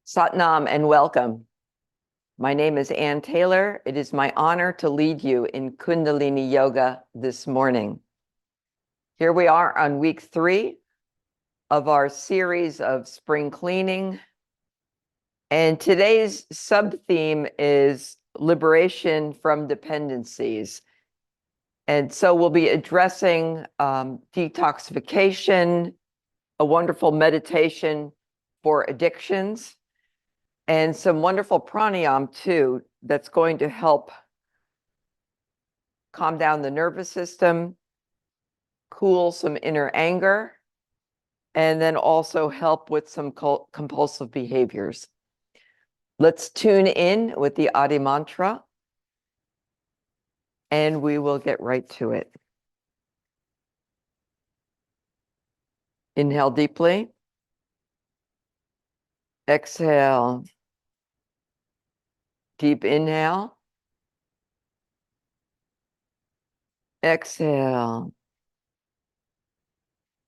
Satnam and welcome. My name is Ann Taylor. It is my honor to lead you in Kundalini Yoga this morning. Here we are on week 3 of our series of spring cleaning. And today's sub-theme is liberation from dependencies. And so we'll be addressing detoxification, a wonderful meditation for addictions, and some wonderful pranayama too, that's going to help calm down the nervous system, cool some inner anger, and then also help with some compulsive behaviors. Let's tune in with the Adi mantra, and we will get right to it. Inhale deeply. Exhale. Deep inhale. Exhale.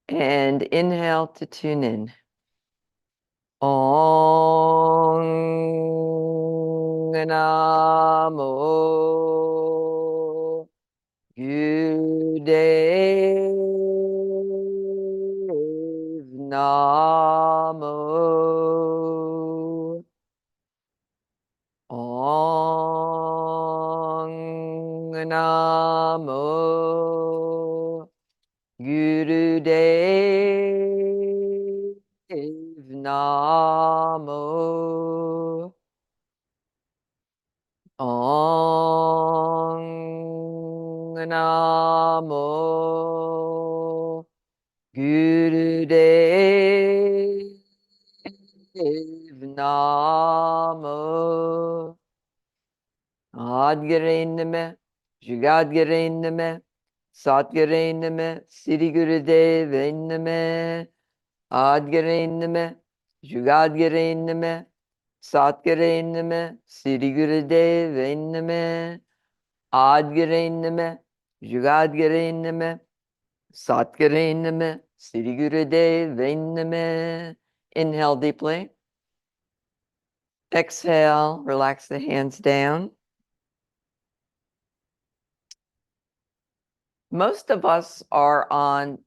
And inhale to tune in. Om Namo Gurudev Namo. Om Namo Gurudev Namo. Om Namo Gurudev Namo. Adgirenime, Jugadgirenime, Satgirenime, Siri Gurudev Name. Adgirenime, Jugadgirenime, Satgirenime, Siri Gurudev Name. Adgirenime, Jugadgirenime, Satgirenime, Siri Gurudev Name. Inhale deeply. Exhale, relax the hands down. Most of us are on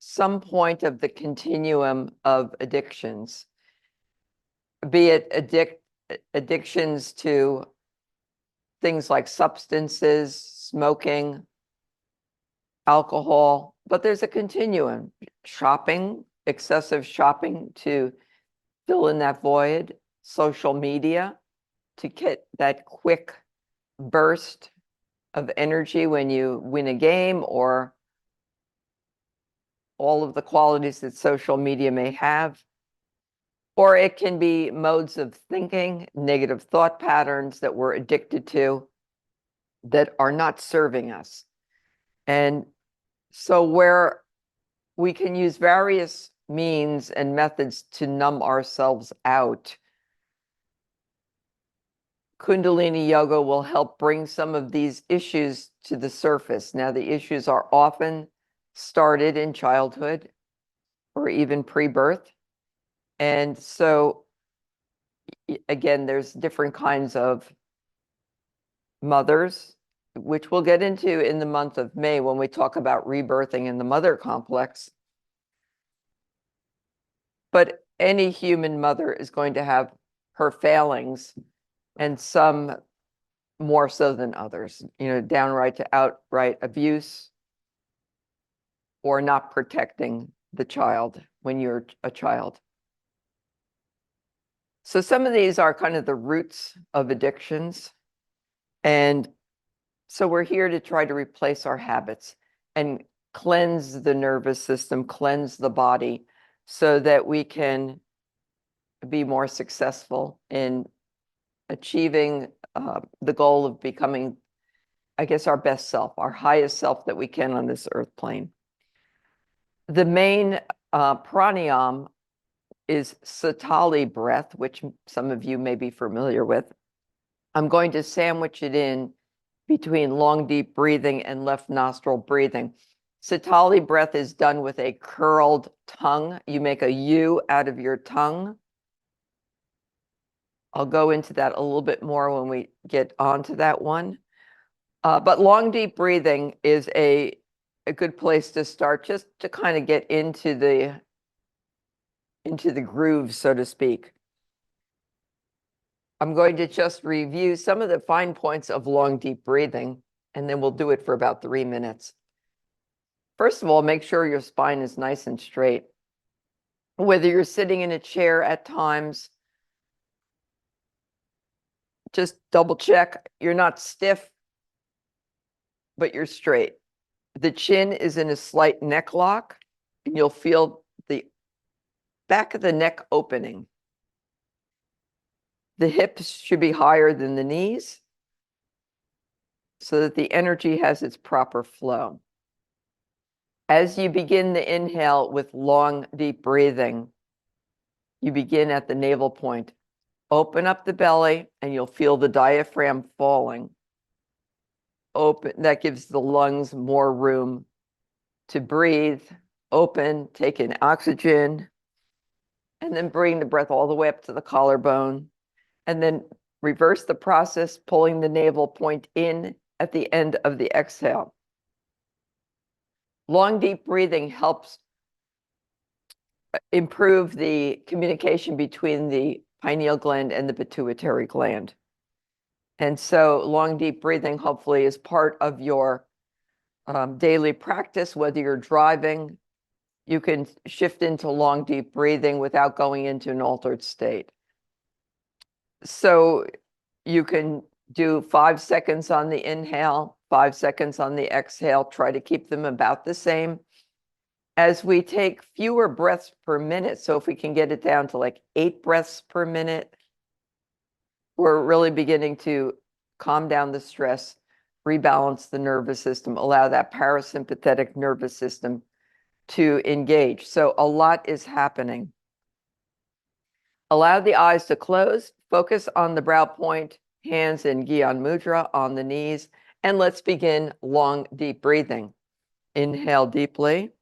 some point of the continuum of addictions, be it addictions to things like substances, smoking, alcohol, but there's a continuum. Shopping, excessive shopping to fill in that void, social media to get that quick burst of energy when you win a game, or all of the qualities that social media may have. Or it can be modes of thinking, negative thought patterns that we're addicted to that are not serving us. And so where we can use various means and methods to numb ourselves out, Kundalini Yoga will help bring some of these issues to the surface. Now, the issues are often started in childhood or even pre-birth. And so, again, there's different kinds of mothers, which we'll get into in the month of May when we talk about rebirthing in the mother complex. But any human mother is going to have her failings, and some more so than others, downright to outright abuse or not protecting the child when you're a child. So some of these are kind of the roots of addictions. And so we're here to try to replace our habits and cleanse the nervous system, cleanse the body, so that we can be more successful in achieving the goal of becoming, I guess, our best self, our highest self that we can on this earth plane. The main pranayama is Sitali breath, which some of you may be familiar with. I'm going to sandwich it in between long, deep breathing and left nostril breathing. Sitali breath is done with a curled tongue. You make a U out of your tongue. I'll go into that a little bit more when we get onto that one. But long, deep breathing is a good place to start, just to kind of get into the groove, so to speak. I'm going to just review some of the fine points of long, deep breathing, and then we'll do it for about 3 minutes. First of all, make sure your spine is nice and straight. Whether you're sitting in a chair at times, just double check you're not stiff, but you're straight. The chin is in a slight neck lock, and you'll feel the back of the neck opening. The hips should be higher than the knees so that the energy has its proper flow. As you begin the inhale with long, deep breathing, you begin at the navel point. Open up the belly, and you'll feel the diaphragm falling. Open, that gives the lungs more room to breathe. Open, take in oxygen, and then bring the breath all the way up to the collarbone. And then reverse the process, pulling the navel point in at the end of the exhale. Long, deep breathing helps improve the communication between the pineal gland and the pituitary gland. And so long, deep breathing hopefully is part of your daily practice. Whether you're driving, you can shift into long, deep breathing without going into an altered state. So you can do 5 seconds on the inhale, 5 seconds on the exhale. Try to keep them about the same. As we take fewer breaths per minute, so if we can get it down to like 8 breaths per minute, we're really beginning to calm down the stress, rebalance the nervous system, allow that parasympathetic nervous system to engage. So a lot is happening. Allow the eyes to close, focus on the brow point, hands in Gyan Mudra on the knees, and let's begin long, deep breathing. Inhale deeply,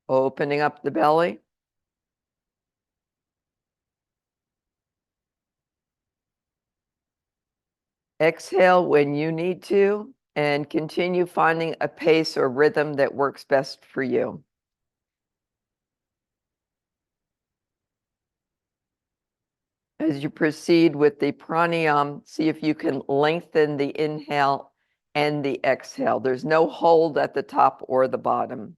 opening up the belly. Exhale when you need to, and continue finding a pace or rhythm that works best for you. As you proceed with the pranayama, see if you can lengthen the inhale and the exhale. There's no hold at the top or the bottom.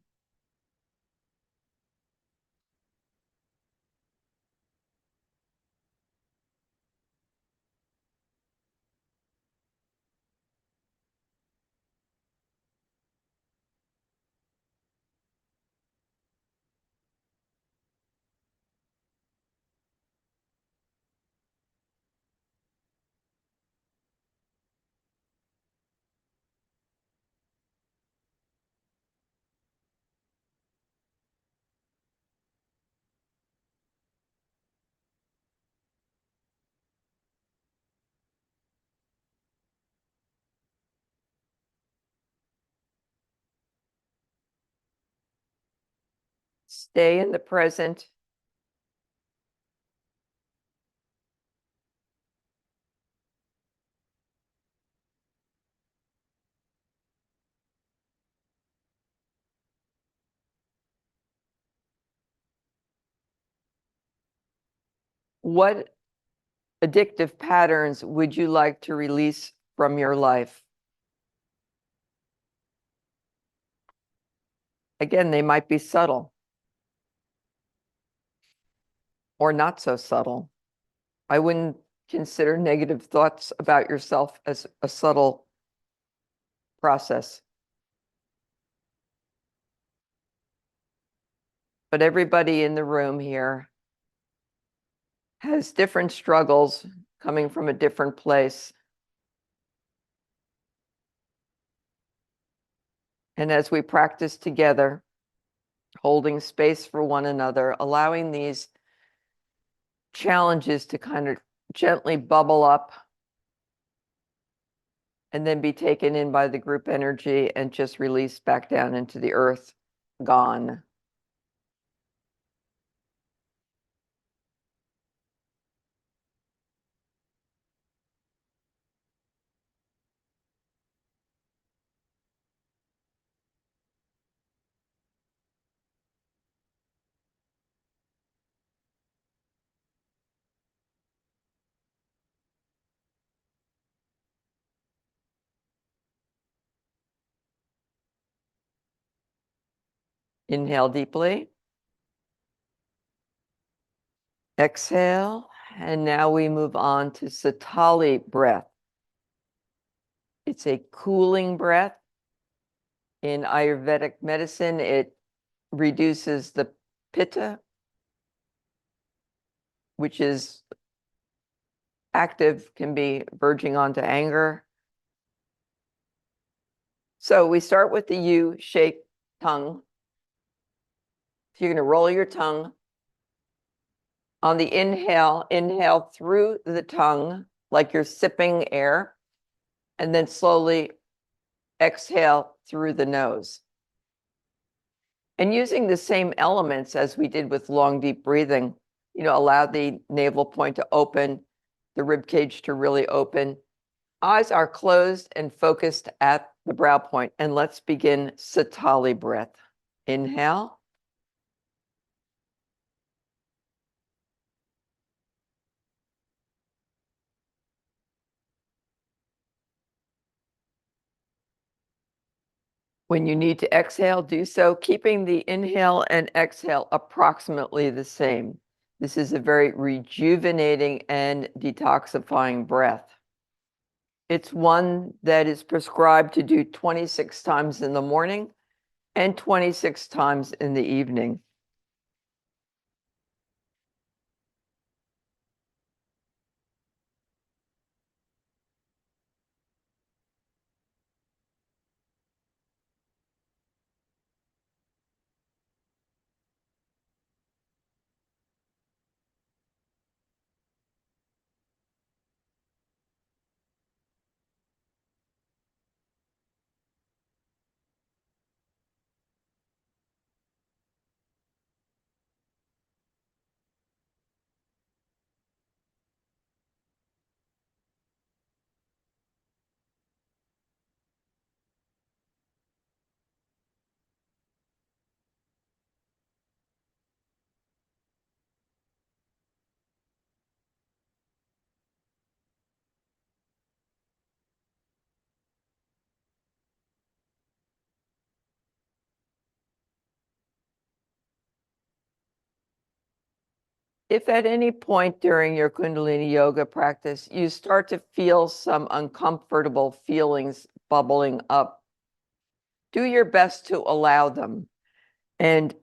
Stay in the present. What addictive patterns would you like to release from your life? Again, they might be subtle or not so subtle. I wouldn't consider negative thoughts about yourself as a subtle process. But everybody in the room here has different struggles coming from a different place. And as we practice together, holding space for one another, allowing these challenges to kind of gently bubble up and then be taken in by the group energy and just released back down into the earth, gone. Inhale deeply. Exhale. And now we move on to Sitali breath. It's a cooling breath. In Ayurvedic medicine, it reduces the pitta, which is active, can be verging onto anger. So we start with the U-shaped tongue. So you're going to roll your tongue. On the inhale, inhale through the tongue like you're sipping air, and then slowly exhale through the nose. And using the same elements as we did with long, deep breathing, allow the navel point to open, the rib cage to really open. Eyes are closed and focused at the brow point. And let's begin Sitali breath. Inhale. When you need to exhale, do so, keeping the inhale and exhale approximately the same. This is a very rejuvenating and detoxifying breath. It's one that is prescribed to do 26 times in the morning and 26 times in the evening. If at any point during your Kundalini Yoga practice, you start to feel some uncomfortable feelings bubbling up, do your best to allow them. And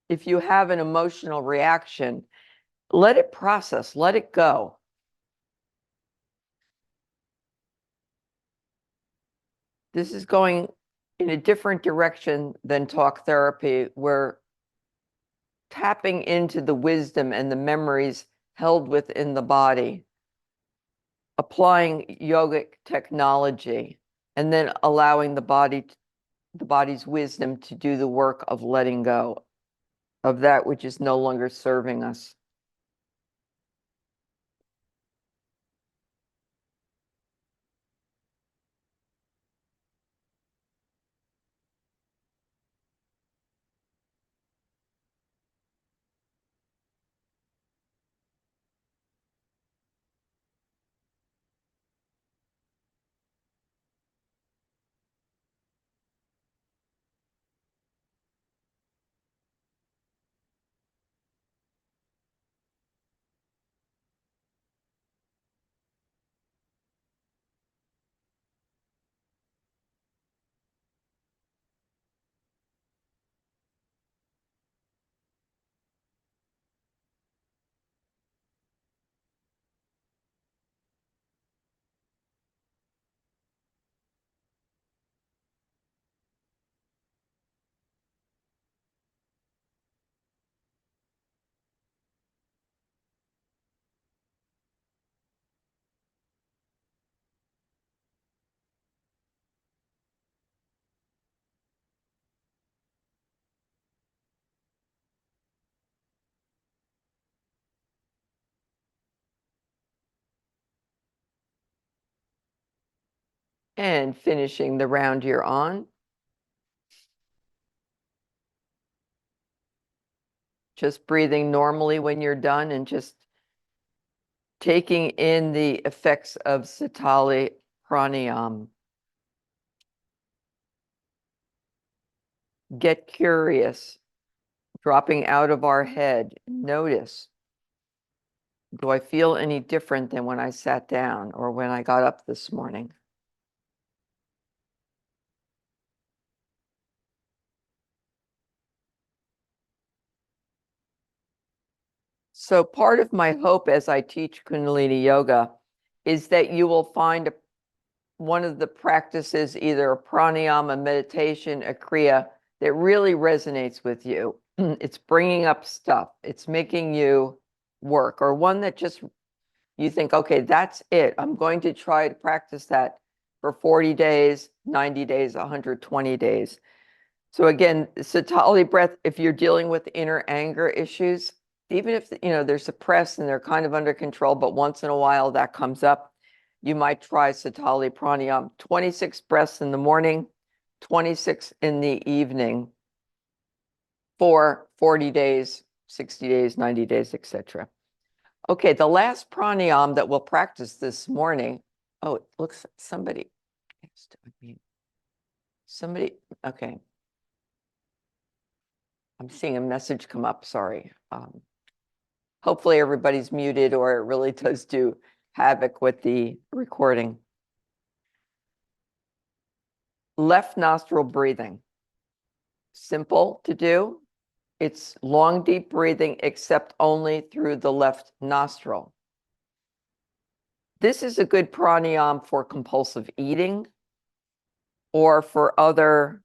if you have an emotional reaction, let it process, let it go. This is going in a different direction than talk therapy, where tapping into the wisdom and the memories held within the body, applying yogic technology, and then allowing the body's wisdom to do the work of letting go of that which is no longer serving us. And finishing the round you're on. Just breathing normally when you're done and just taking in the effects of Sitali Pranayama. get curious, dropping out of our head. Notice, do I feel any different than when I sat down or when I got up this morning? So part of my hope as I teach Kundalini Yoga is that you will find one of the practices, either a pranayama, meditation, a kriya, that really resonates with you. It's bringing up stuff. It's making you work, or one that just you think, okay, that's it. I'm going to try to practice that for 40 days, 90 days, 120 days. So again, Sitali breath, if you're dealing with inner anger issues, even if they're suppressed and they're kind of under control, but once in a while that comes up, you might try Sitali Pranayama, 26 breaths in the morning, 26 in the evening for 40 days, 60 days, 90 days, etc. Okay, the last pranayama that we'll practice this morning. Oh, it looks somebody has to unmute. Somebody, okay. I'm seeing a message come up, sorry. Hopefully everybody's muted, or it really does do havoc with the recording. Left nostril breathing. Simple to do. It's long, deep breathing, except only through the left nostril. This is a good pranayama for compulsive eating or for other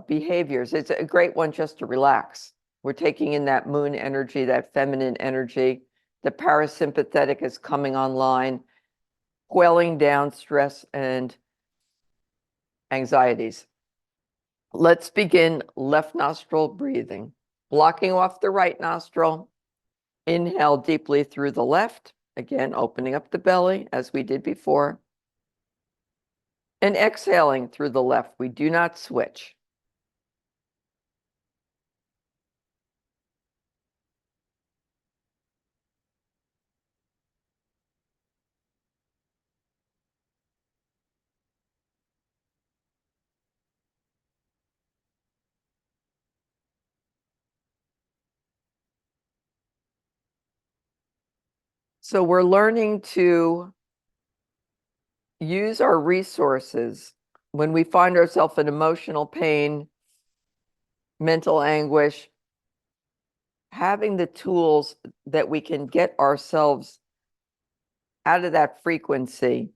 behaviors. It's a great one just to relax. We're taking in that moon energy, that feminine energy. The parasympathetic is coming online, quelling down stress and anxieties. Let's begin left nostril breathing. Blocking off the right nostril. Inhale deeply through the left. Again, opening up the belly as we did before. And exhaling through the left. We do not switch. So we're learning to use our resources when we find ourselves in emotional pain, mental anguish, having the tools that we can get ourselves out of that frequency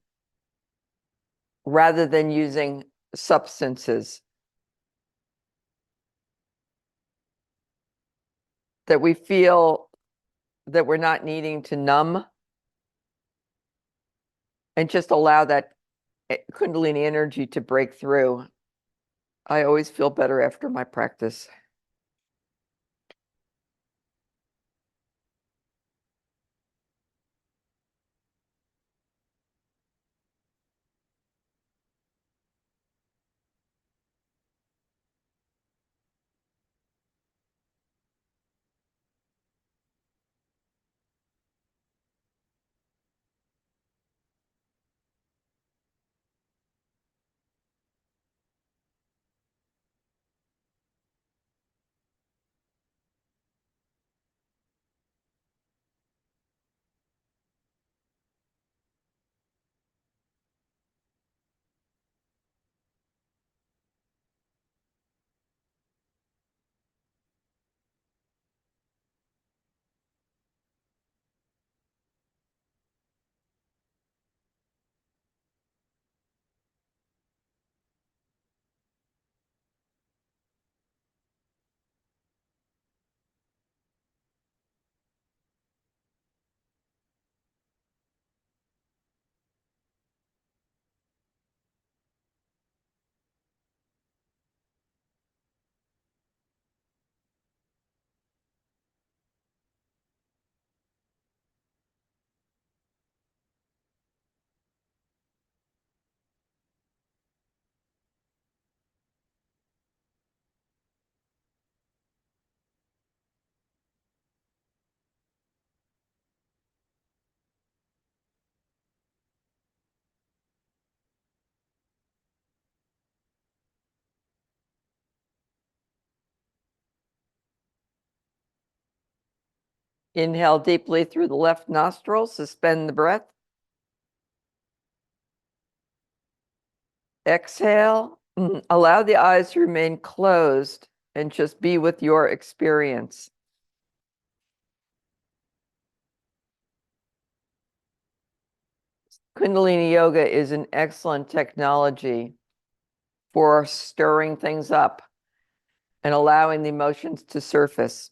rather than using substances that we feel that we're not needing to numb, and just allow that Kundalini energy to break through. I always feel better after my practice. Inhale deeply through the left nostril, suspend the breath. Exhale, allow the eyes to remain closed and just be with your experience. Kundalini Yoga is an excellent technology for stirring things up and allowing the emotions to surface.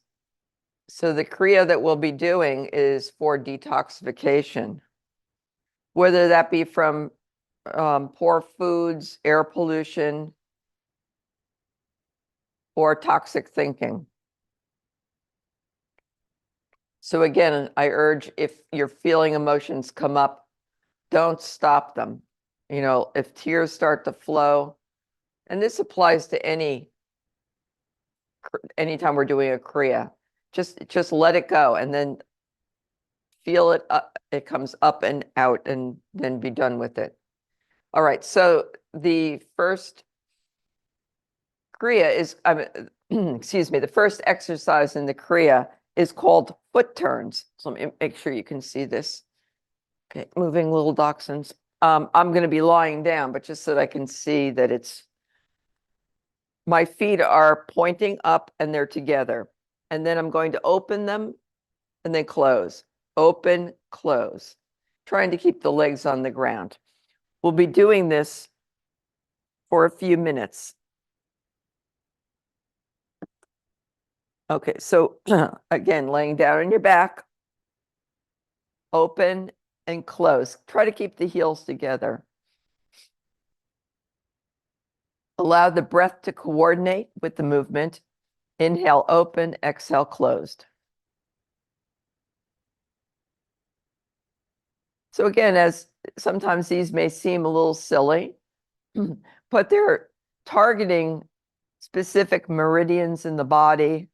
So the Kriya that we'll be doing is for detoxification, whether that be from poor foods, air pollution, or toxic thinking. So again, I urge, if you're feeling emotions come up, don't stop them. You know, if tears start to flow, and this applies to anytime we're doing a Kriya, just let it go and then feel it up, it comes up and out, and then be done with it. All right, so the first Kriya is, excuse me, the first exercise in the Kriya is called foot turns. So let me make sure you can see this. Okay, moving little dachshunds. I'm going to be lying down, but just so that I can see that my feet are pointing up and they're together. And then I'm going to open them and then close. Open, close. Trying to keep the legs on the ground. We'll be doing this for a few minutes. Okay, so again, laying down on your back, open and close. Try to keep the heels together. Allow the breath to coordinate with the movement. Inhale, open, exhale, closed. So again, as sometimes these may seem a little silly, but they're targeting specific meridians in the body,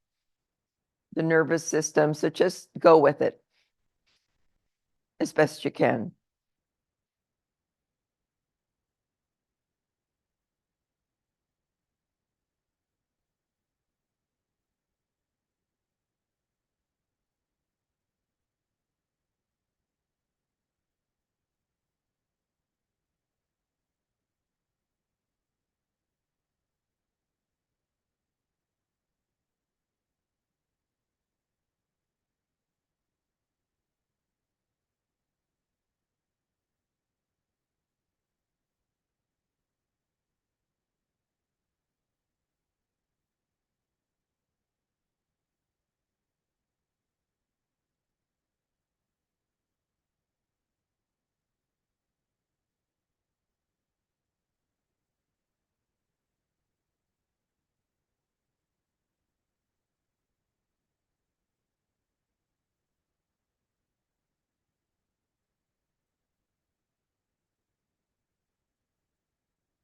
the nervous system. So just go with it as best you can.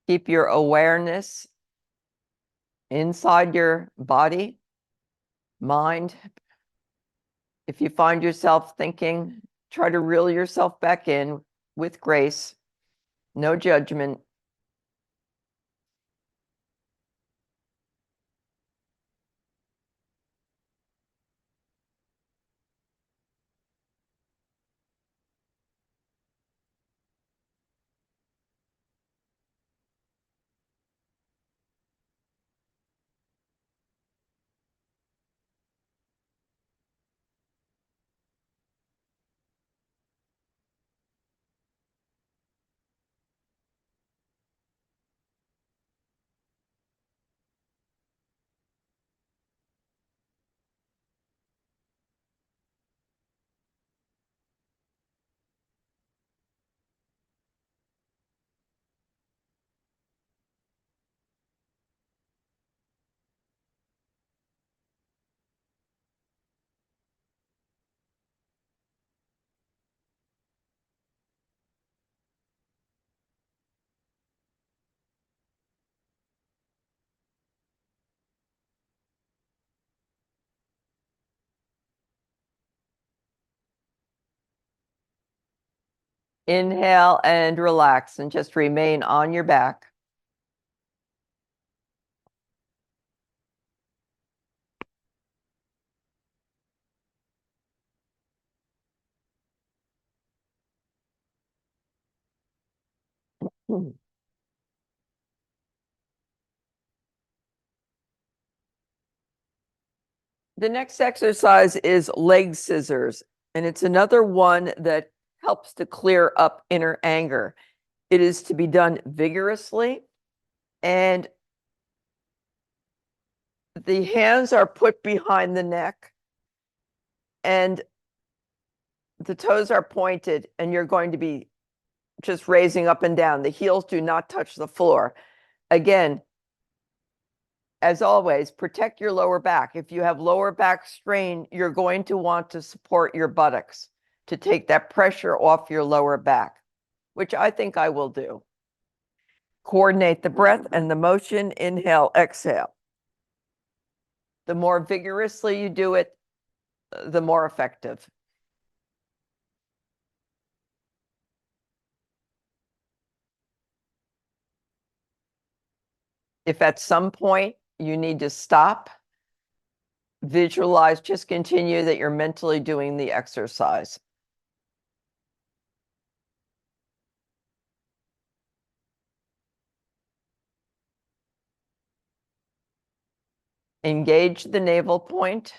Keep your awareness inside your body, mind. If you find yourself thinking, try to reel yourself back in with grace, no judgment. Inhale and relax and just remain on your back. Hmm. The next exercise is leg scissors, and it's another one that helps to clear up inner anger. It is to be done vigorously, and the hands are put behind the neck, and the toes are pointed, and you're going to be just raising up and down. The heels do not touch the floor. Again, as always, protect your lower back. If you have lower back strain, you're going to want to support your buttocks to take that pressure off your lower back, which I think I will do. Coordinate the breath and the motion. Inhale, exhale. The more vigorously you do it, the more effective. If at some point you need to stop, visualize, just continue that you're mentally doing the exercise. Engage the navel point.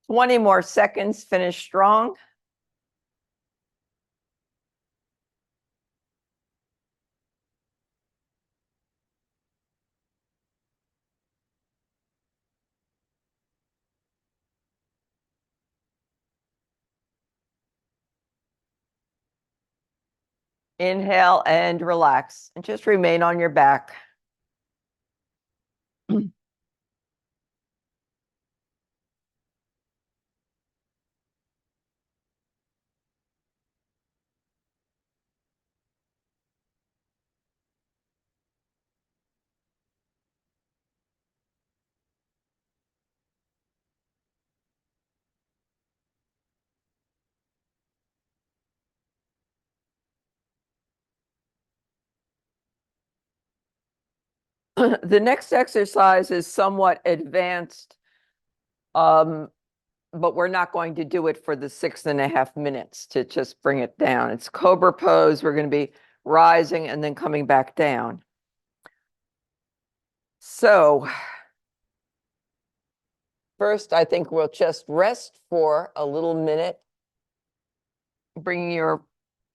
Twenty more seconds, finish strong. Inhale and relax, and just remain on your back. The next exercise is somewhat advanced, but we're not going to do it for the 6.5 minutes to just bring it down. It's cobra pose. We're going to be rising and then coming back down. So first, I think we'll just rest for a little minute, bringing your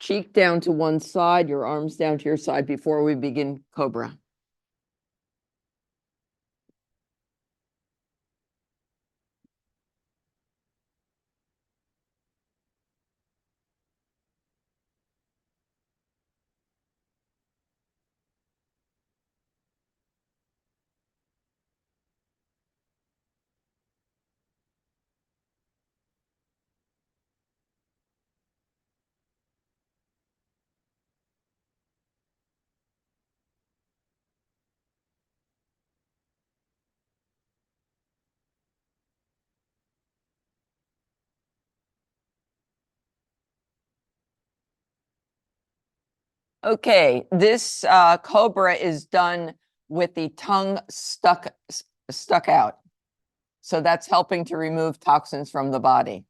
cheek down to one side, your arms down to your side before we begin cobra. Okay, this cobra is done with the tongue stuck out. So that's helping to remove toxins from the body.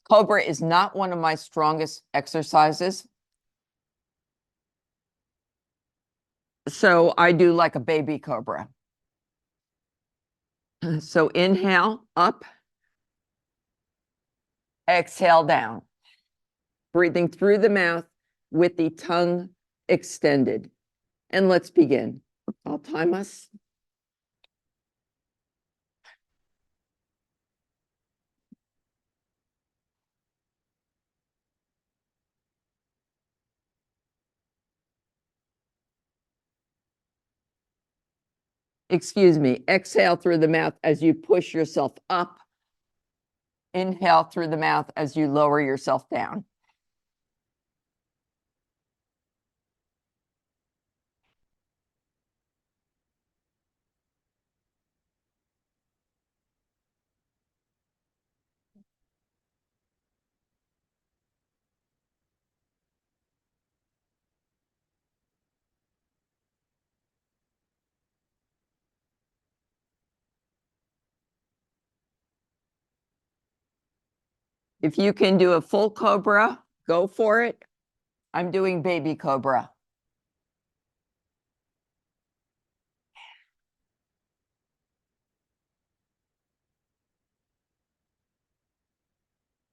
Cobra is not one of my strongest exercises. So I do like a baby cobra. So inhale up, exhale down, breathing through the mouth with the tongue extended. And let's begin. I'll time us. Excuse me, exhale through the mouth as you push yourself up. Inhale through the mouth as you lower yourself down. If you can do a full cobra, go for it. I'm doing baby cobra.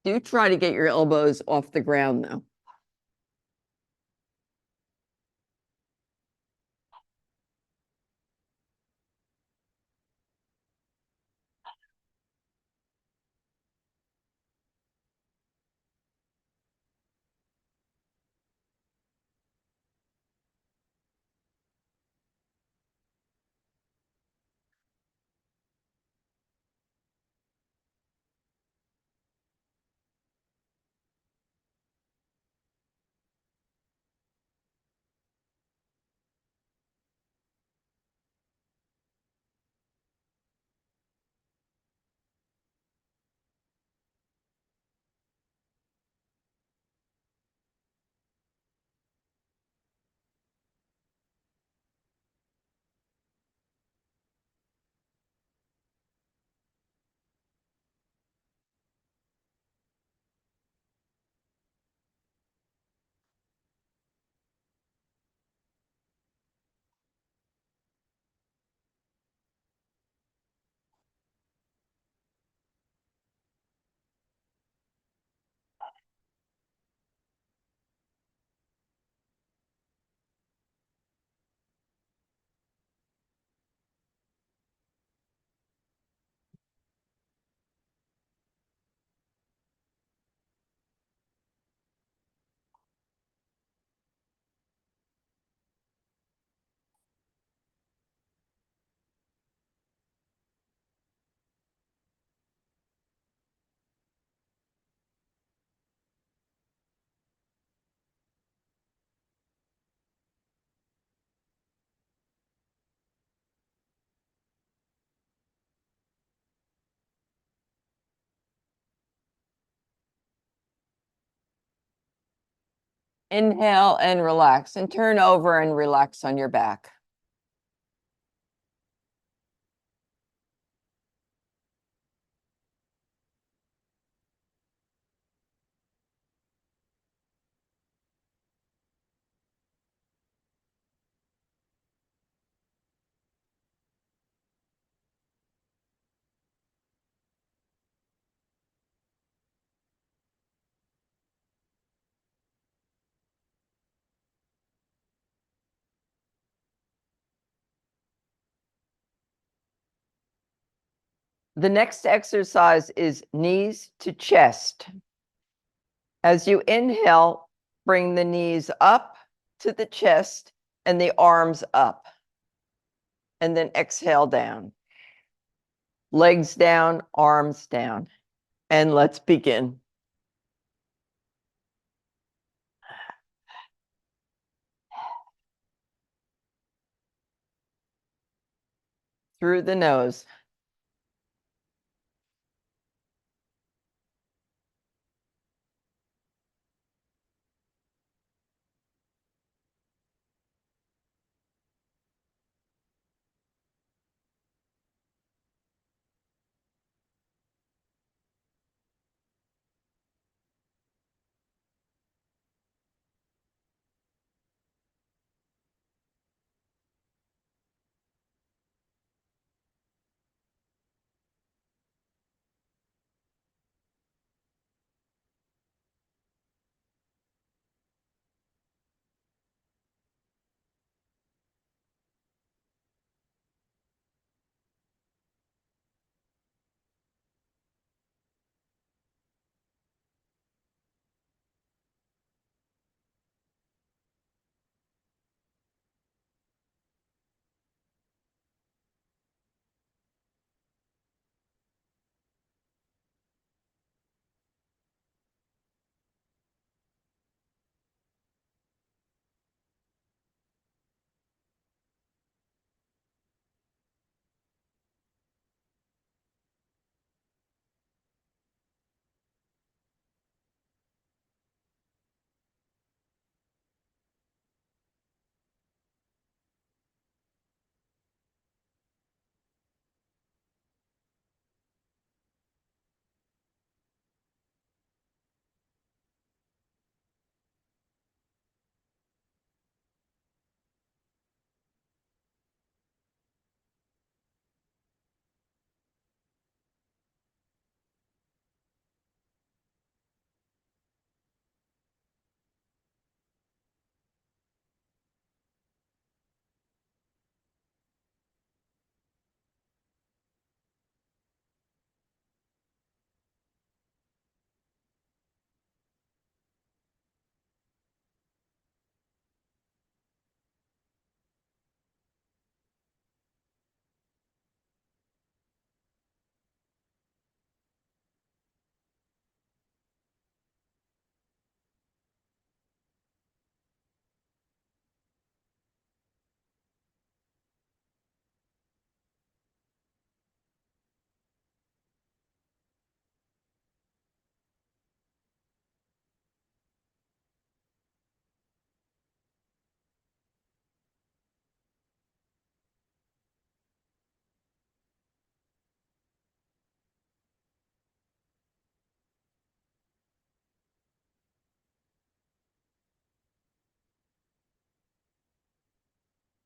Do try to get your elbows off the ground though. Inhale and relax and turn over and relax on your back. The next exercise is knees to chest. As you inhale, bring the knees up to the chest and the arms up. And then exhale down. Legs down, arms down. And let's begin. Through the nose.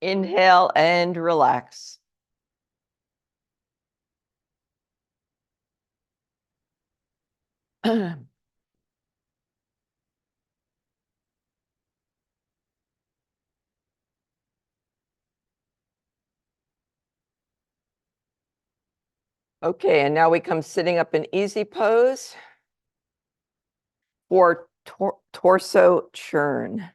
Inhale and relax. Okay, and now we come sitting up in easy pose for torso churn.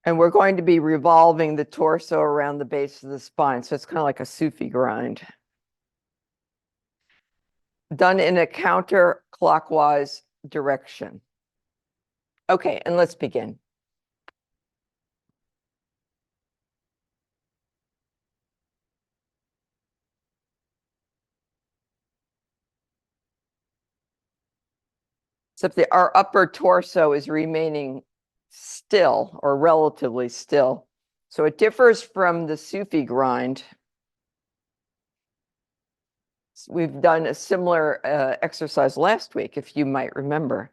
And we're going to be revolving the torso around the base of the spine. So it's kind of like a Sufi grind. Done in a counterclockwise direction. Okay, and let's begin. Except that our upper torso is remaining still or relatively still. So it differs from the Sufi grind. We've done a similar exercise last week, if you might remember.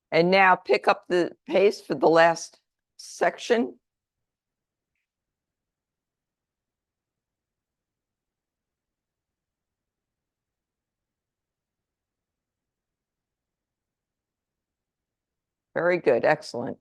And now pick up the pace for the last section. Very good, excellent.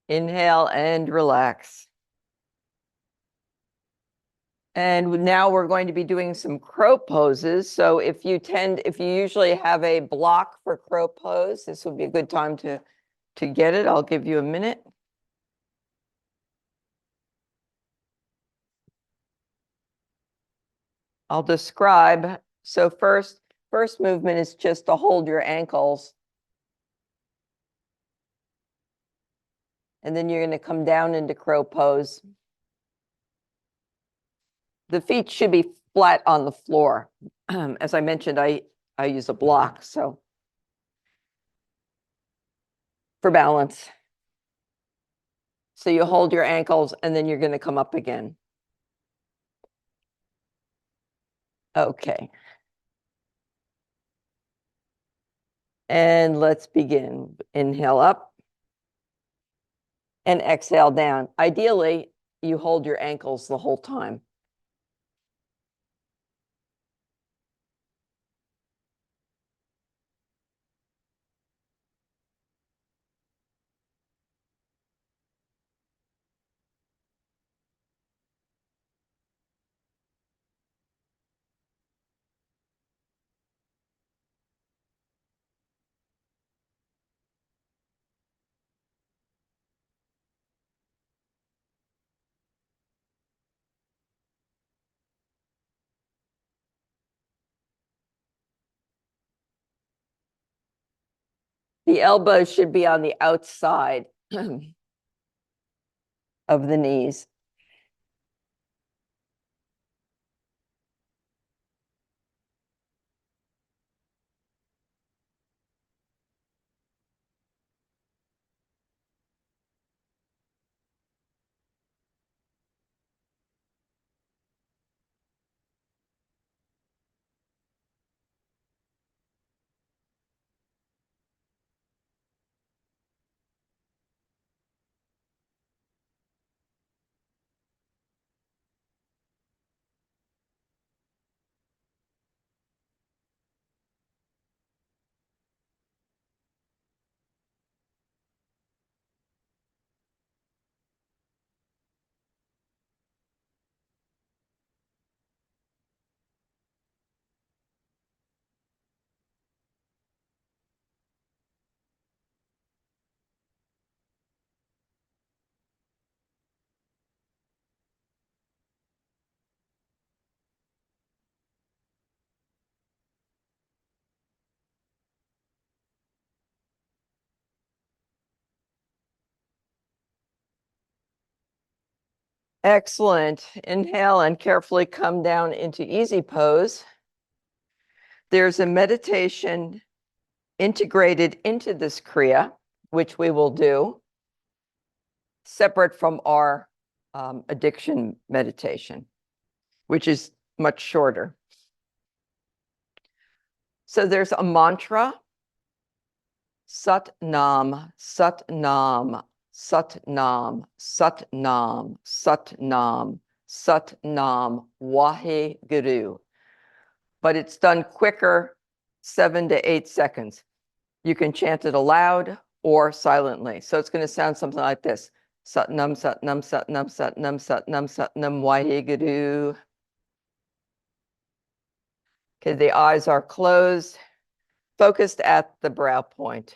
Inhale and relax. And now we're going to be doing some crow poses. So if you usually have a block for crow pose, this would be a good time to get it. I'll give you a minute. I'll describe. So first movement is just to hold your ankles. And then you're going to come down into crow pose. The feet should be flat on the floor. As I mentioned, I use a block, so for balance. So you hold your ankles and then you're going to come up again. Okay. And let's begin. Inhale up and exhale down. Ideally, you hold your ankles the whole time. The elbows should be on the outside of the knees. Excellent. Inhale and carefully come down into easy pose. There's a meditation integrated into this Kriya, which we will do separate from our addiction meditation, which is much shorter. So there's a mantra, Sat Nam, Sat Nam, Sat Nam, Sat Nam, Sat Nam, Sat Nam, Wahe Guru. But it's done quicker, 7 to 8 seconds. You can chant it aloud or silently. So it's going to sound something like this. Sat Nam, Sat Nam, Sat Nam, Sat Nam, Sat Nam, Sat Nam, Wahe Guru. Okay, the eyes are closed, focused at the brow point.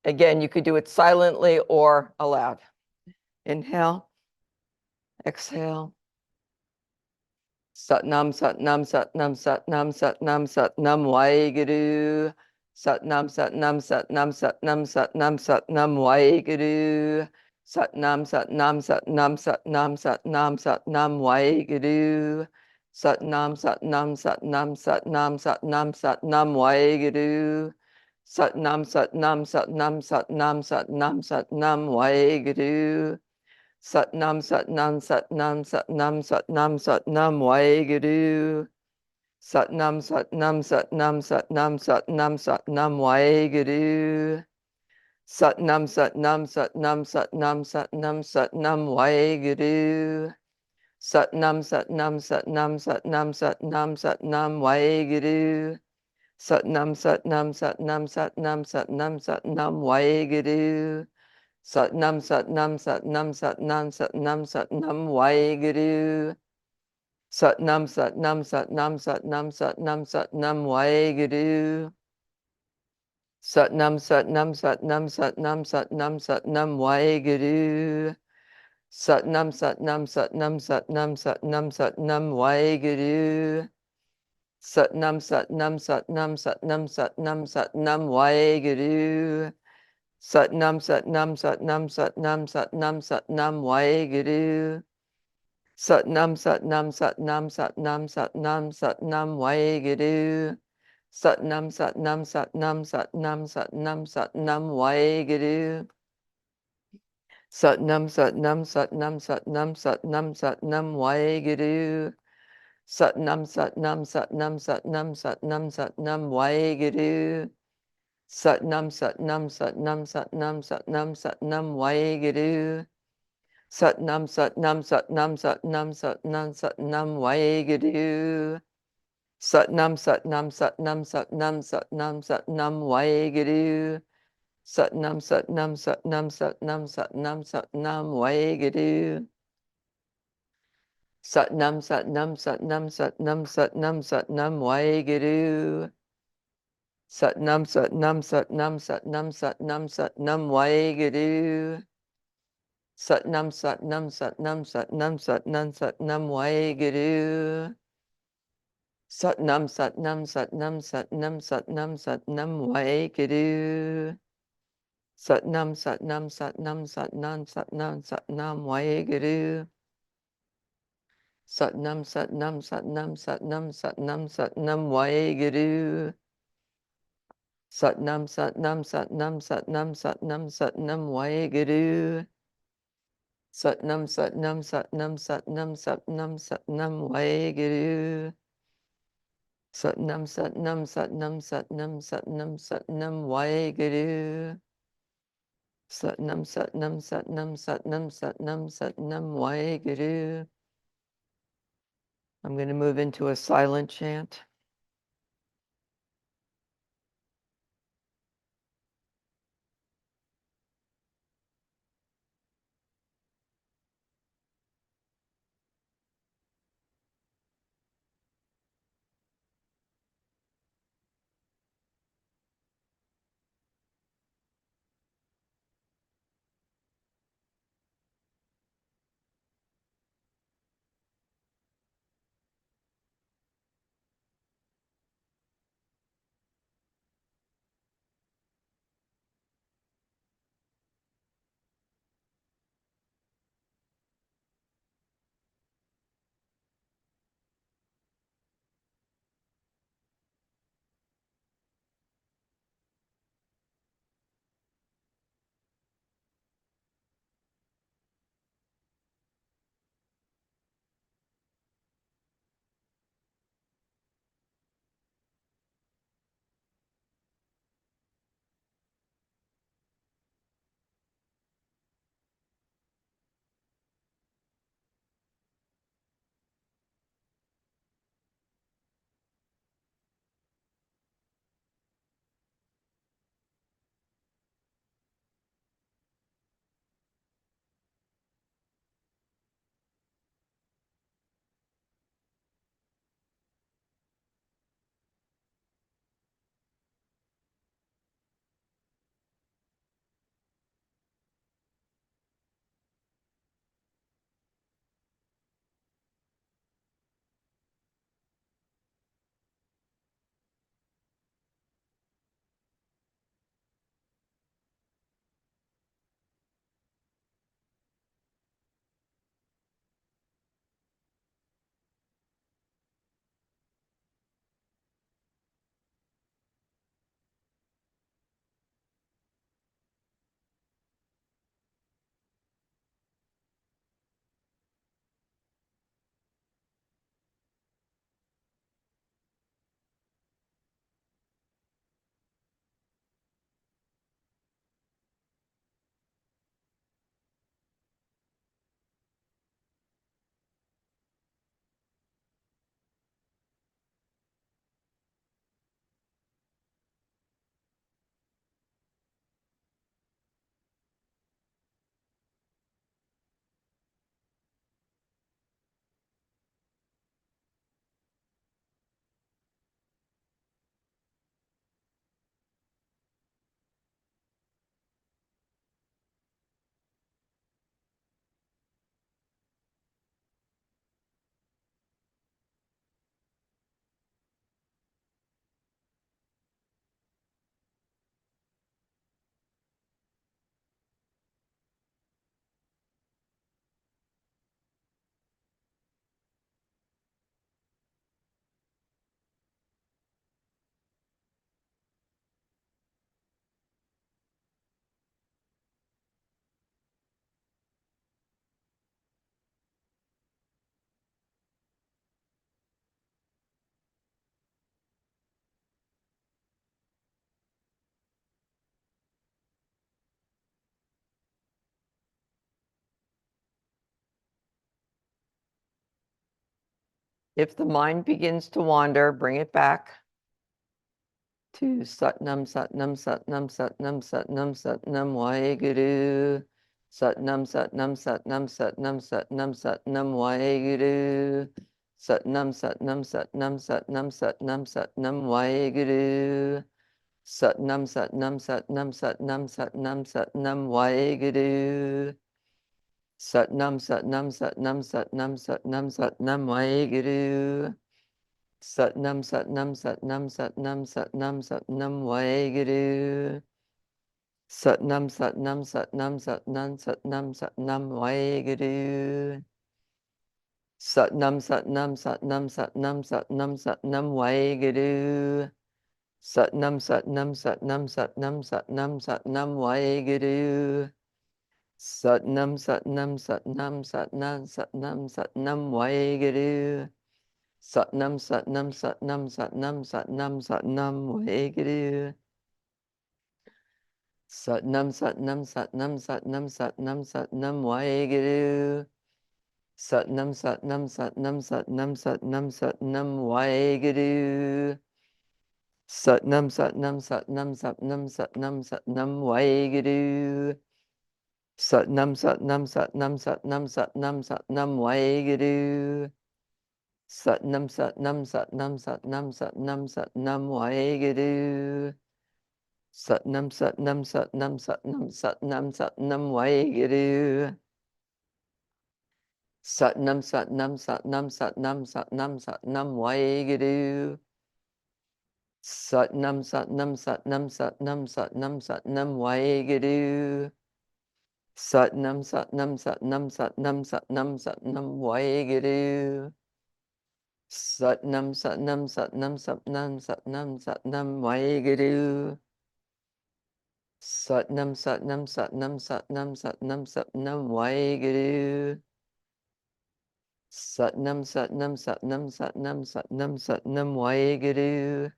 Again, you could do it silently or aloud. Inhale, exhale. Satnam, Satnam, Satnam, Satnam, Satnam, Satnam, Waheguru. Satnam, Satnam, Satnam, Satnam, Satnam, Satnam, Waheguru. Satnam, Satnam, Satnam, Satnam, Satnam, Satnam, Waheguru. Satnam, Satnam, Satnam, Satnam, Satnam, Satnam, Waheguru. Satnam, Satnam, Satnam, Satnam, Satnam, Satnam, Waheguru. Satnam, Satnam, Satnam, Satnam, Satnam, Satnam, Waheguru. Satnam, Satnam, Satnam, Satnam, Satnam, Satnam, Waheguru. Satnam, Satnam, Satnam, Satnam, Satnam, Satnam, Waheguru. Satnam, Satnam, Satnam, Satnam, Satnam, Satnam, Waheguru. Satnam, Satnam, Satnam, Satnam, Satnam, Satnam, Waheguru. Satnam, Satnam, Satnam, Satnam, Satnam, Satnam, Waheguru. Satnam, Satnam, Satnam, Satnam, Satnam, Satnam, Waheguru. Satnam, Satnam, Satnam, Satnam, Satnam, Satnam, Waheguru. Satnam, Satnam, Satnam, Satnam, Satnam, Satnam, Waheguru. Satnam, Satnam, Satnam, Satnam, Satnam, Satnam, Waheguru. Satnam, Satnam, Satnam, Satnam, Satnam, Satnam, Waheguru. Satnam, Satnam, Satnam, Satnam, Satnam, Satnam, Waheguru. Satnam, Satnam, Satnam, Satnam, Satnam, Satnam, Waheguru. Satnam, Satnam, Satnam, Satnam, Satnam, Satnam, Waheguru. Satnam, Satnam, Satnam, Satnam, Satnam, Satnam, Waheguru. Satnam, Satnam, Satnam, Satnam, Satnam, Satnam, Waheguru. Satnam, Satnam, Satnam, Satnam, Satnam, Satnam, Waheguru. Satnam, Satnam, Satnam, Satnam, Satnam, Satnam, Waheguru. Satnam, Satnam, Satnam, Satnam, Satnam, Satnam, Waheguru. Satnam, Satnam, Satnam, Satnam, Satnam, Satnam, Waheguru. Satnam, Satnam, Satnam, Satnam, Satnam, Satnam, Waheguru. Satnam, Satnam, Satnam, Satnam, Satnam, Satnam, Waheguru. Satnam, Satnam, Satnam, Satnam, Satnam, Satnam, Waheguru. Satnam, Satnam, Satnam, Satnam, Satnam, Satnam, Waheguru. Satnam, Satnam, Satnam, Satnam, Satnam, Satnam, Waheguru. Satnam, Satnam, Satnam, Satnam, Satnam, Satnam, Waheguru. Satnam, Satnam, Satnam, Satnam, Satnam, Satnam, Waheguru. Satnam, Satnam, Satnam, Satnam, Satnam, Satnam, Waheguru. Satnam, Satnam, Satnam, Satnam, Satnam, Satnam, Waheguru. I'm going to move into a silent chant. If the mind begins to wander, bring it back to Satnam, Satnam, Satnam, Satnam, Satnam, Satnam, Waheguru. Satnam, Satnam, Satnam, Satnam, Satnam, Satnam, Waheguru. Satnam, Satnam, Satnam, Satnam, Satnam, Satnam, Waheguru. Satnam, Satnam, Satnam, Satnam, Satnam, Satnam, Waheguru. Satnam, Satnam, Satnam, Satnam, Satnam, Satnam, Waheguru. Satnam, Satnam, Satnam, Satnam, Satnam, Satnam, Waheguru. Satnam, Satnam, Satnam, Satnam, Satnam, Satnam, Waheguru. Satnam, Satnam, Satnam, Satnam, Satnam, Satnam, Waheguru. Satnam, Satnam, Satnam, Satnam, Satnam, Satnam, Waheguru. Satnam, Satnam, Satnam, Satnam, Satnam, Satnam, Waheguru. Satnam, Satnam, Satnam, Satnam, Satnam, Satnam, Waheguru. Satnam, Satnam, Satnam, Satnam, Satnam, Satnam, Waheguru. Satnam, Satnam, Satnam, Satnam, Satnam, Satnam, Waheguru. Satnam, Satnam, Satnam, Satnam, Satnam, Satnam, Waheguru. Satnam, Satnam, Satnam, Satnam, Satnam, Satnam, Waheguru. Satnam, Satnam, Satnam, Satnam, Satnam, Satnam, Waheguru. Satnam, Satnam, Satnam, Satnam, Satnam, Satnam, Waheguru. Satnam, Satnam, Satnam, Satnam, Satnam, Satnam, Waheguru. Satnam, Satnam, Satnam, Satnam, Satnam, Satnam, Waheguru. Satnam, Satnam, Satnam, Satnam, Satnam, Satnam, Waheguru. Satnam, Satnam, Satnam, Satnam, Satnam, Satnam, Waheguru. Satnam, Satnam, Satnam, Satnam, Satnam, Satnam, Waheguru.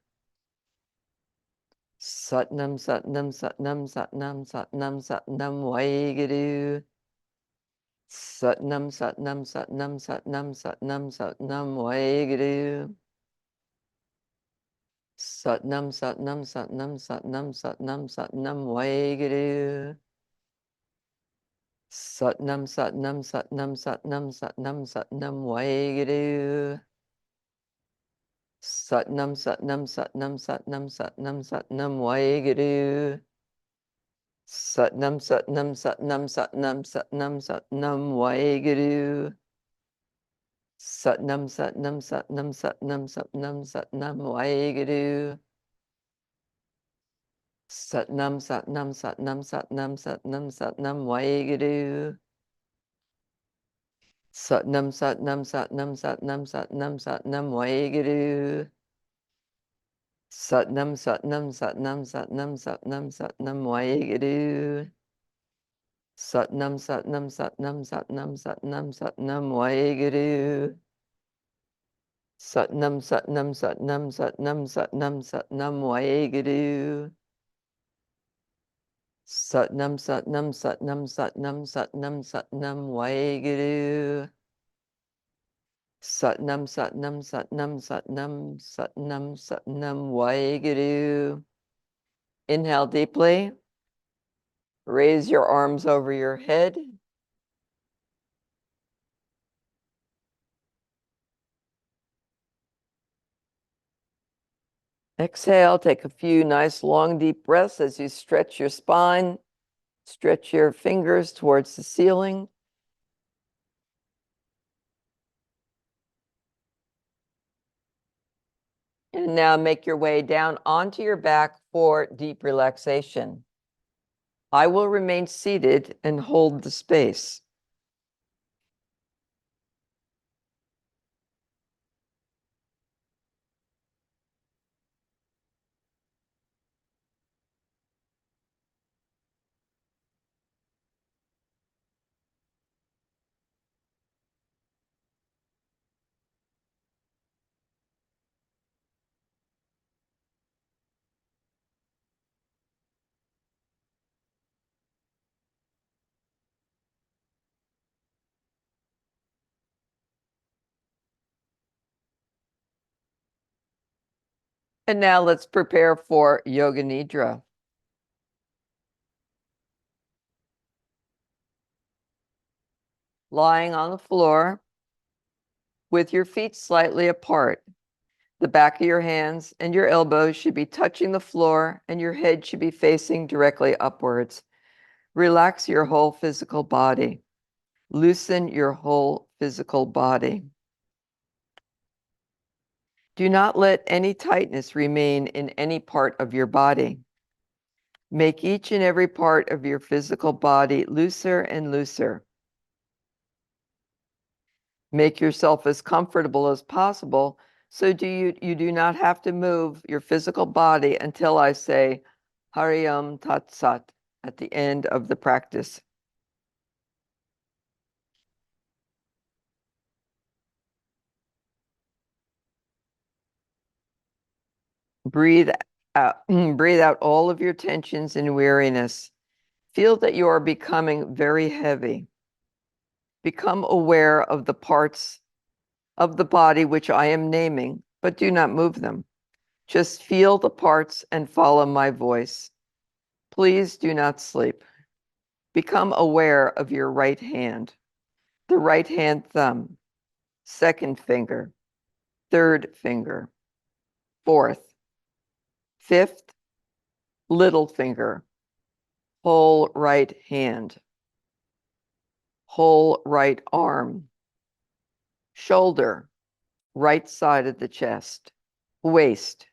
Satnam, Satnam, Satnam, Satnam, Satnam, Satnam, Waheguru. Satnam, Satnam, Satnam, Satnam, Satnam, Satnam, Waheguru. Satnam, Satnam, Satnam, Satnam, Satnam, Satnam, Waheguru. Satnam, Satnam, Satnam, Satnam, Satnam, Satnam, Waheguru. Satnam, Satnam, Satnam, Satnam, Satnam, Satnam, Waheguru. Satnam, Satnam, Satnam, Satnam, Satnam, Satnam, Waheguru. Satnam, Satnam, Satnam, Satnam, Satnam, Satnam, Waheguru. Satnam, Satnam, Satnam, Satnam, Satnam, Satnam, Waheguru. Satnam, Satnam, Satnam, Satnam, Satnam, Satnam, Waheguru. Satnam, Satnam, Satnam, Satnam, Satnam, Satnam, Waheguru. Satnam, Satnam, Satnam, Satnam, Satnam, Satnam, Waheguru. Satnam, Satnam, Satnam, Satnam, Satnam, Satnam, Waheguru. Satnam, Satnam, Satnam, Satnam, Satnam, Satnam, Waheguru. Satnam, Satnam, Satnam, Satnam, Satnam, Satnam, Waheguru. Satnam, Satnam, Satnam, Satnam, Satnam, Satnam, Waheguru. Inhale deeply. Raise your arms over your head. Exhale, take a few nice long deep breaths as you stretch your spine, stretch your fingers towards the ceiling. And now make your way down onto your back for deep relaxation. I will remain seated and hold the space. And now let's prepare for Yoga Nidra. Lying on the floor with your feet slightly apart. The back of your hands and your elbows should be touching the floor and your head should be facing directly upwards. Relax your whole physical body. Loosen your whole physical body. Do not let any tightness remain in any part of your body. Make each and every part of your physical body looser and looser. Make yourself as comfortable as possible so you do not have to move your physical body until I say Hariam Tat Sat at the end of the practice. Breathe out, breathe out all of your tensions and weariness. Feel that you are becoming very heavy. Become aware of the parts of the body which I am naming, but do not move them. Just feel the parts and follow my voice. Please do not sleep. Become aware of your right hand, the right hand thumb, second finger, third finger, fourth, fifth, little finger, whole right hand, whole right arm, shoulder, right side of the chest, waist,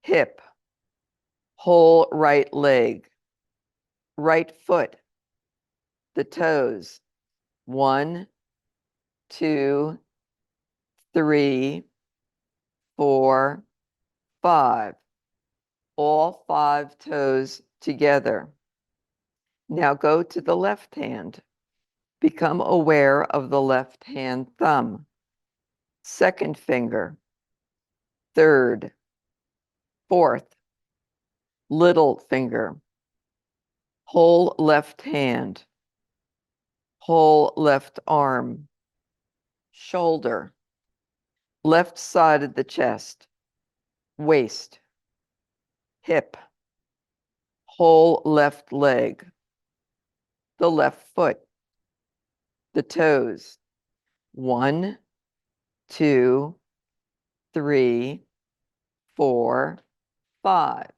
hip, whole right leg, right foot, the toes, 1, 2, 3, 4, 5, all 5 toes together. Now go to the left hand. Become aware of the left hand thumb, second finger, third, fourth, little finger, whole left hand, whole left arm, shoulder, left side of the chest, waist, hip, whole left leg, the left foot, the toes, 1, 2, 3, 4, 5,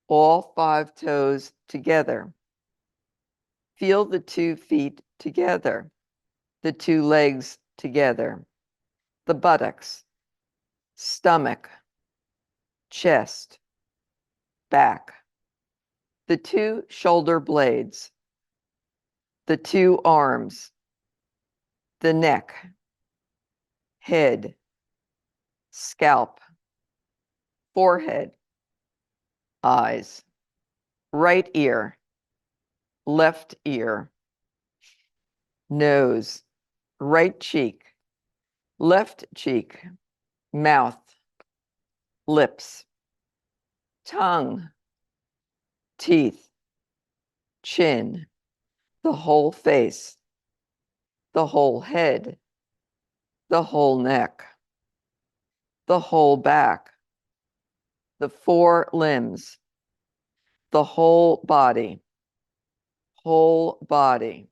all 5 toes together. Feel the 2 feet together, the 2 legs together, the buttocks, stomach, chest, back, the 2 shoulder blades, the 2 arms, the neck, head, scalp, forehead, eyes, right ear, left ear, nose, right cheek, left cheek, mouth, lips, tongue, teeth, chin, the whole face, the whole head, the whole neck, the whole back, the 4 limbs, the whole body, whole body,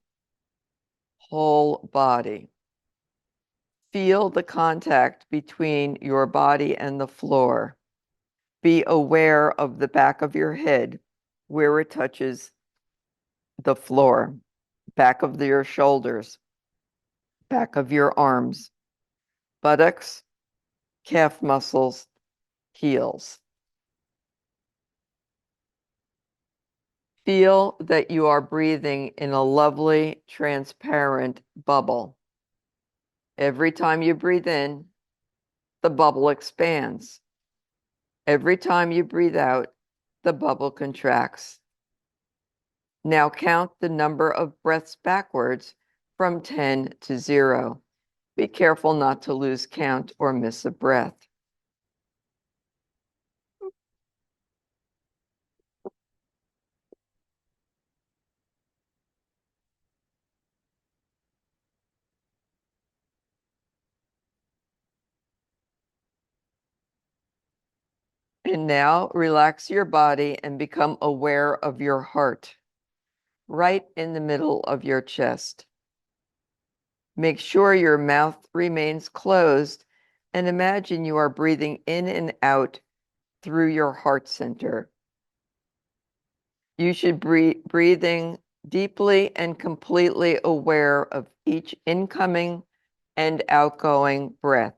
whole body. Feel the contact between your body and the floor. Be aware of the back of your head where it touches the floor, back of your shoulders, back of your arms, buttocks, calf muscles, heels. Feel that you are breathing in a lovely, transparent bubble. Every time you breathe in, the bubble expands. Every time you breathe out, the bubble contracts. Now count the number of breaths backwards from 10 to 0. Be careful not to lose count or miss a breath. And now relax your body and become aware of your heart, right in the middle of your chest. Make sure your mouth remains closed and imagine you are breathing in and out through your heart center. You should be breathing deeply and completely aware of each incoming and outgoing breath.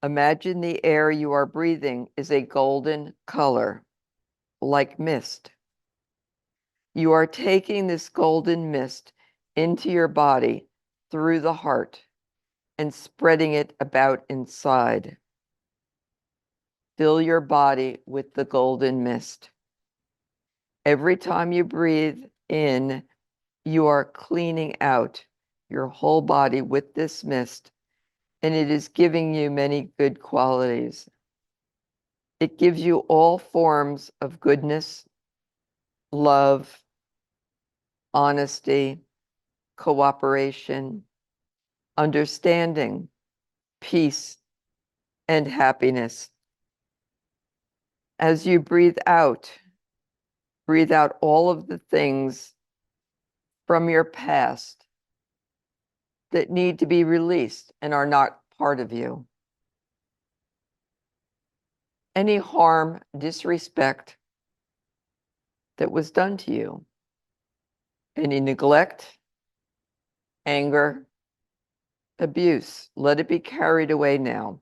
Imagine the air you are breathing is a golden color, like mist. You are taking this golden mist into your body through the heart and spreading it about inside. Fill your body with the golden mist. Every time you breathe in, you are cleaning out your whole body with this mist, and it is giving you many good qualities. It gives you all forms of goodness, love, honesty, cooperation, understanding, peace, and happiness. As you breathe out all of the things from your past that need to be released and are not part of you. Any harm, disrespect that was done to you, any neglect, anger, abuse, let it be carried away now.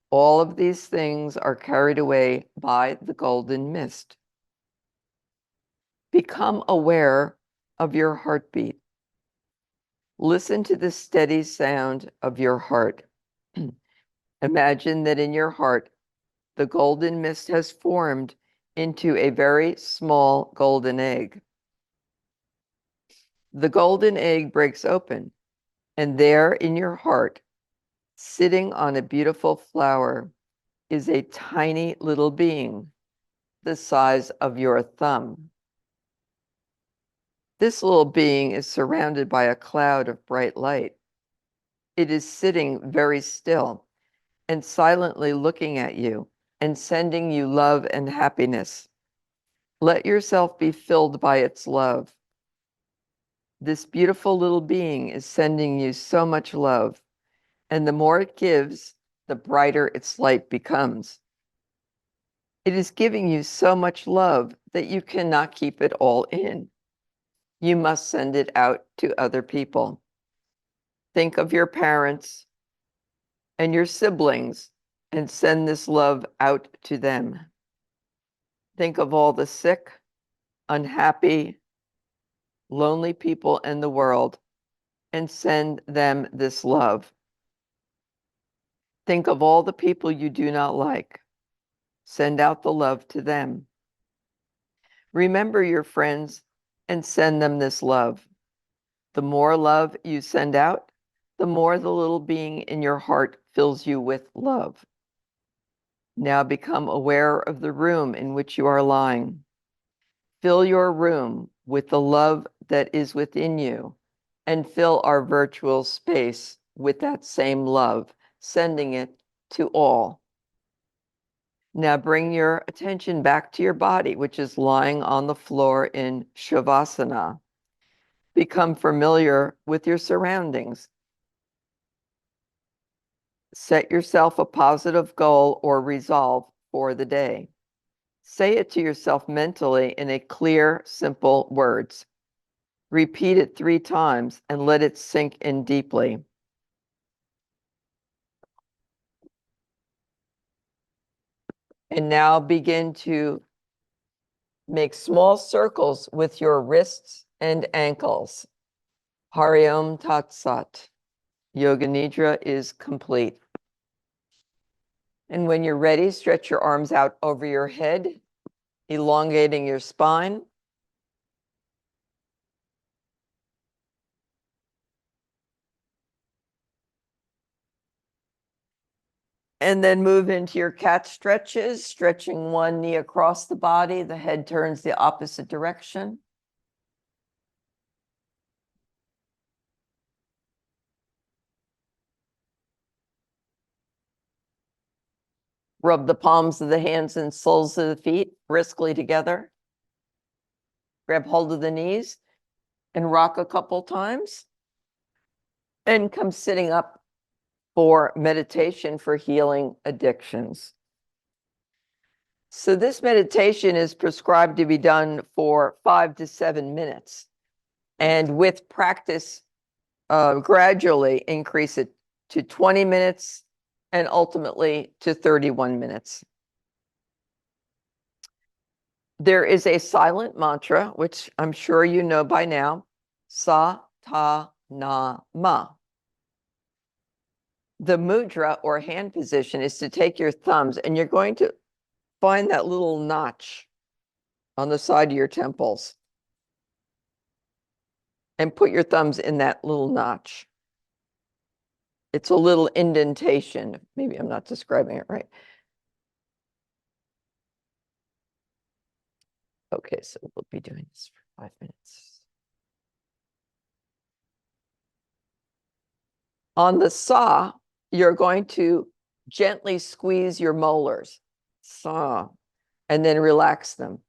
All of these things are carried away by the golden mist. Become aware of your heartbeat. Listen to the steady sound of your heart. Imagine that in your heart, the golden mist has formed into a very small golden egg. The golden egg breaks open, and there in your heart, sitting on a beautiful flower, is a tiny little being the size of your thumb. This little being is surrounded by a cloud of bright light. It is sitting very still and silently looking at you and sending you love and happiness. Let yourself be filled by its love. This beautiful little being is sending you so much love, and the more it gives, the brighter its light becomes. It is giving you so much love that you cannot keep it all in. You must send it out to other people. Think of your parents and your siblings and send this love out to them. Think of all the sick, unhappy, lonely people in the world and send them this love. Think of all the people you do not like. Send out the love to them. Remember your friends and send them this love. The more love you send out, the more the little being in your heart fills you with love. Now become aware of the room in which you are lying. Fill your room with the love that is within you, and fill our virtual space with that same love, sending it to all. Now bring your attention back to your body, which is lying on the floor in Shavasana. Become familiar with your surroundings. Set yourself a positive goal or resolve for the day. Say it to yourself mentally in a clear, simple words. Repeat it 3 times and let it sink in deeply. And now begin to make small circles with your wrists and ankles. Hari Om Tat Sat. Yoga Nidra is complete. And when you're ready, stretch your arms out over your head, elongating your spine. And then move into your cat stretches, stretching one knee across the body. The head turns the opposite direction. Rub the palms of the hands and soles of the feet briskly together. Grab hold of the knees and rock a couple times. And come sitting up for meditation for healing addictions. So this meditation is prescribed to be done for 5 to 7 minutes. And with practice, gradually increase it to 20 minutes, and ultimately to 31 minutes. There is a silent mantra, which I'm sure you know by now, Sa Ta Na Ma. The mudra or hand position is to take your thumbs and you're going to find that little notch on the side of your temples and put your thumbs in that little notch. It's a little indentation. Maybe I'm not describing it right. Okay, so we'll be doing this for 5 minutes. On the saw, you're going to gently squeeze your molars, saw, and then relax them.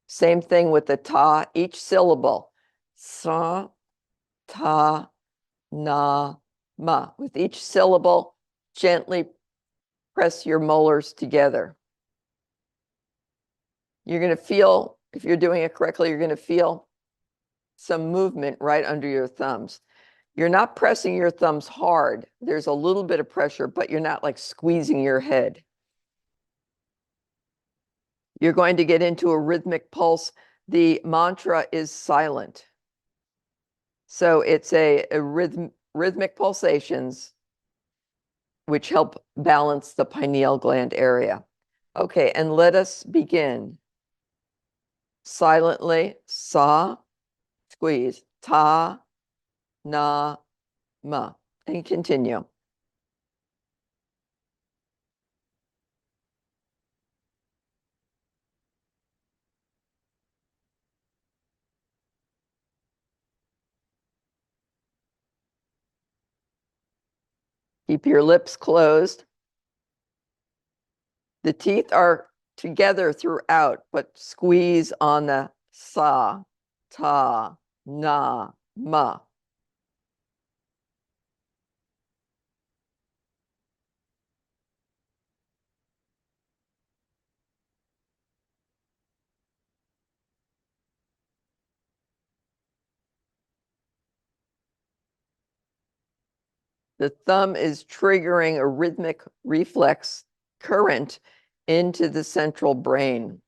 Same thing with the ta, each syllable, sa, ta, na, ma. With each syllable, gently press your molars together. You're going to feel, if you're doing it correctly, you're going to feel some movement right under your thumbs. You're not pressing your thumbs hard. There's a little bit of pressure, but you're not like squeezing your head. You're going to get into a rhythmic pulse. The mantra is silent. So it's a rhythmic pulsations, which help balance the pineal gland area. Okay, and let us begin. Silently, sa, squeeze, ta, na, ma, and continue. Keep your lips closed. The teeth are together throughout, but squeeze on the sa, ta, na, ma. The thumb is triggering a rhythmic reflex current into the central brain.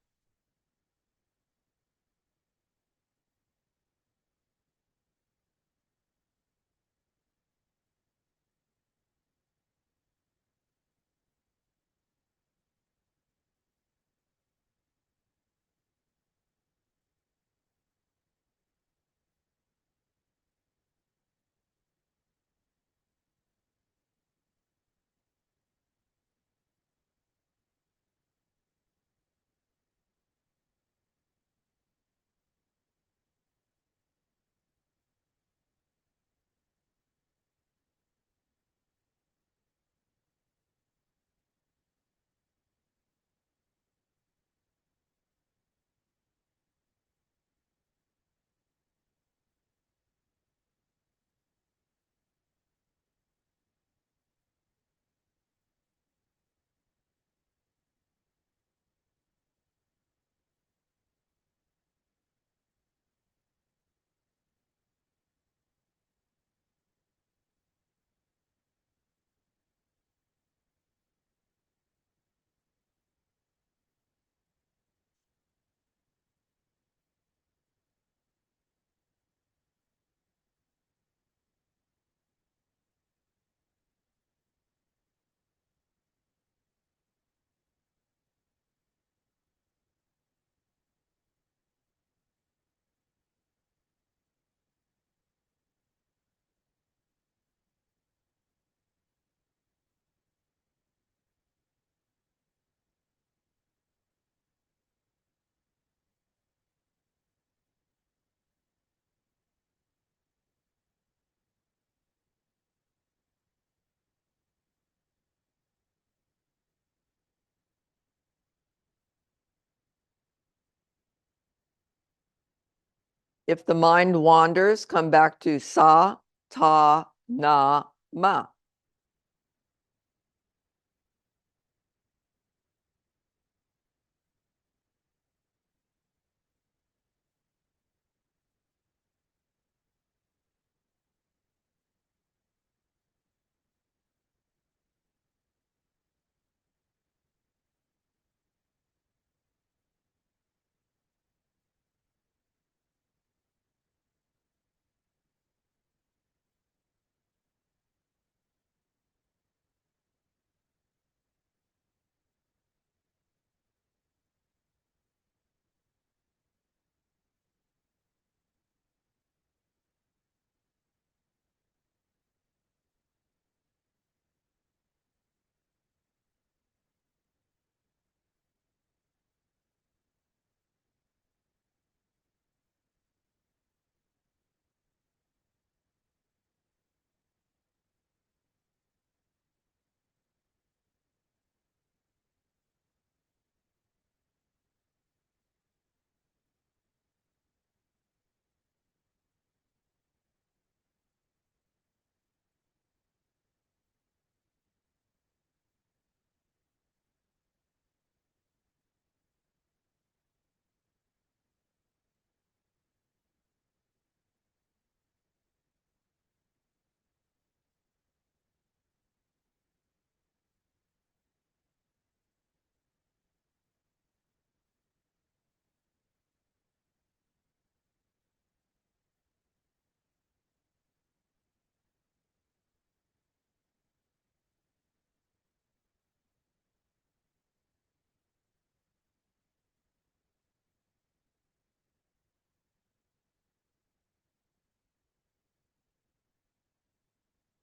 If the mind wanders, come back to sa, ta, na, ma.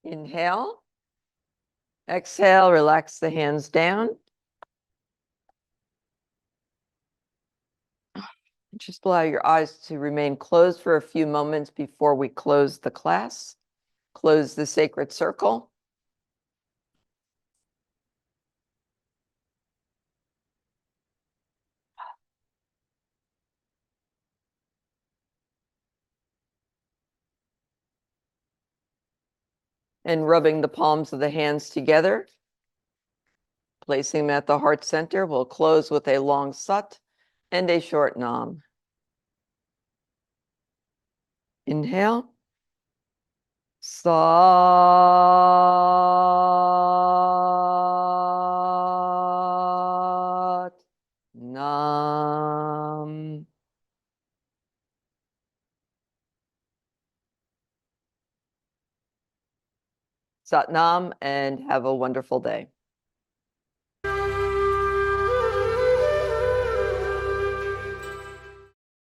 Inhale. Exhale, relax the hands down. Just allow your eyes to remain closed for a few moments before we close the class. Close the sacred circle. And rubbing the palms of the hands together, placing them at the heart center. We'll close with a long sat and a short nam. Inhale. Sat Nam. Sat Nam, and have a wonderful day.